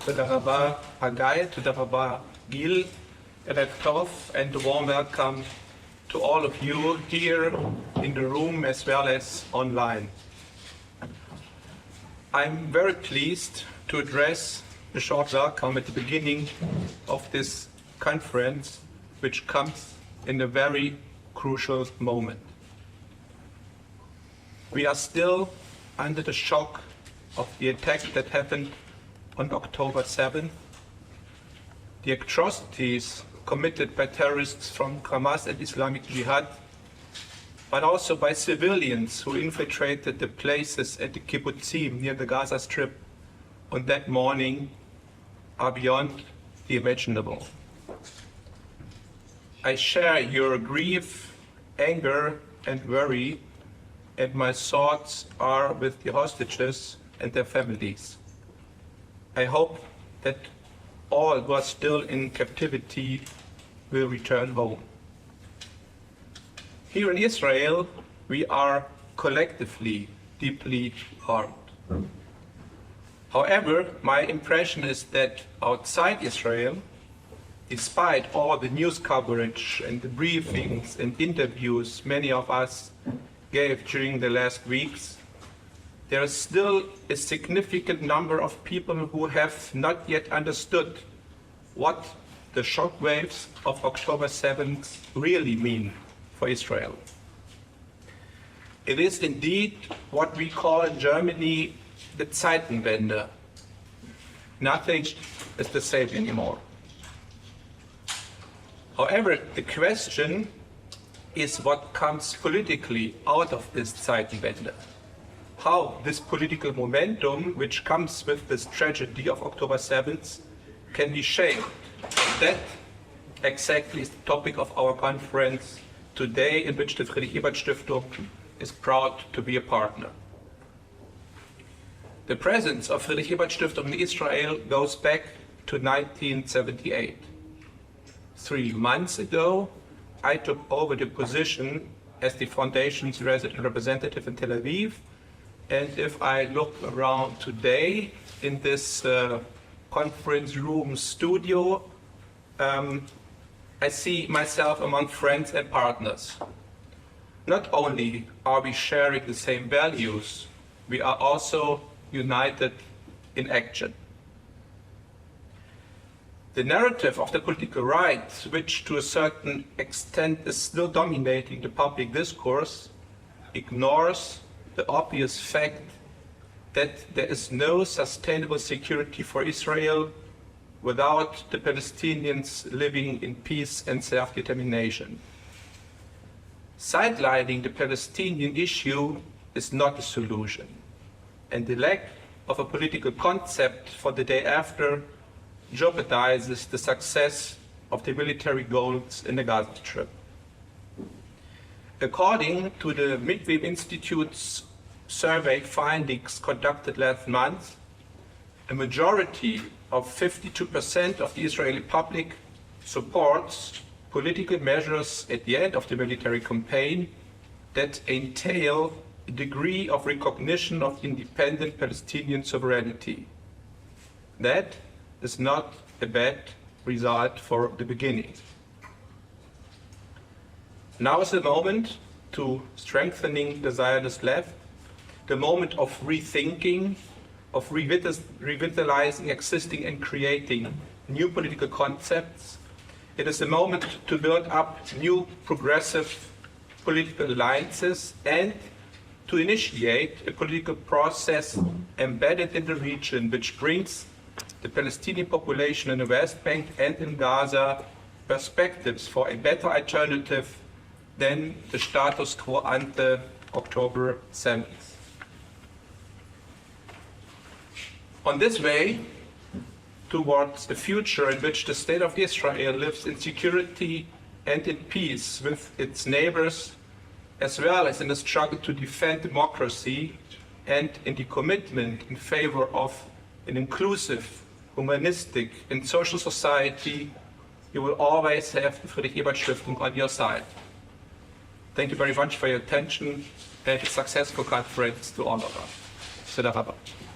תודה רבה, Hagai, תודה רבה, Gil, Erev Tov, and a warm welcome to all of you here in the room as well as online. I'm very pleased to address a short welcome at the beginning of this conference, which comes in a very crucial moment. We are still under the shock of the attack that happened on October 7th, the atrocities committed by terrorists from Hamas and Islamic Jihad, but also by civilians who infiltrated the places at the kibbutzim near the Gaza Strip on that morning are beyond the imaginable. I share your grief, anger, and worry, and my thoughts are with the hostages and their families. I hope that all who are still in captivity will return home. Here in Israel, we are collectively deeply harmed. However, my impression is that outside Israel, despite all the news coverage and the briefings and interviews many of us gave during the last weeks, there is still a significant number of people who have not yet understood what the shockwaves of October 7th really mean for Israel. It is indeed what we call in Germany the Zeitenwende. Nothing is the same anymore. However, the question is what comes politically out of this Zeitenwende. How this political momentum, which comes with this tragedy of October 7th, can be shaped. That exactly is the topic of our conference today, in which the Friedrich-Ebert-Stiftung is proud to be a partner. The presence of Friedrich-Ebert-Stiftung in Israel goes back to 1978. 3 months ago, I took over the position as the foundation's resident representative in Tel Aviv. And if I look around today in this conference room studio, I see myself among friends and partners. Not only are we sharing the same values, we are also united in action. The narrative of the political right, which to a certain extent is still dominating the public discourse, ignores the obvious fact that there is no sustainable security for Israel without the Palestinians living in peace and self-determination. Sidelining the Palestinian issue is not a solution, and the lack of a political concept for the day after jeopardizes the success of the military goals in the Gaza Strip. According to the Midway Institute's survey findings conducted last month, a majority of 52% of the Israeli public supports political measures at the end of the military campaign that entail a degree of recognition of independent Palestinian sovereignty. That is not a bad result for the beginning. Now is the moment to strengthening the Zionist left, the moment of rethinking, of revitalizing existing and creating new political concepts. It is a moment to build up new progressive political alliances and to initiate a political process embedded in the region which brings the Palestinian population in the West Bank and in Gaza perspectives for a better alternative than the status quo ante October 7th. On this way towards a future in which the state of Israel lives in security and in peace with its neighbors, as well as in the struggle to defend democracy and in the commitment in favor of an inclusive, humanistic and social society, you will always have the Friedrich-Ebert-Stiftung on your side. Thank you very much for your attention and a successful conference to all of us.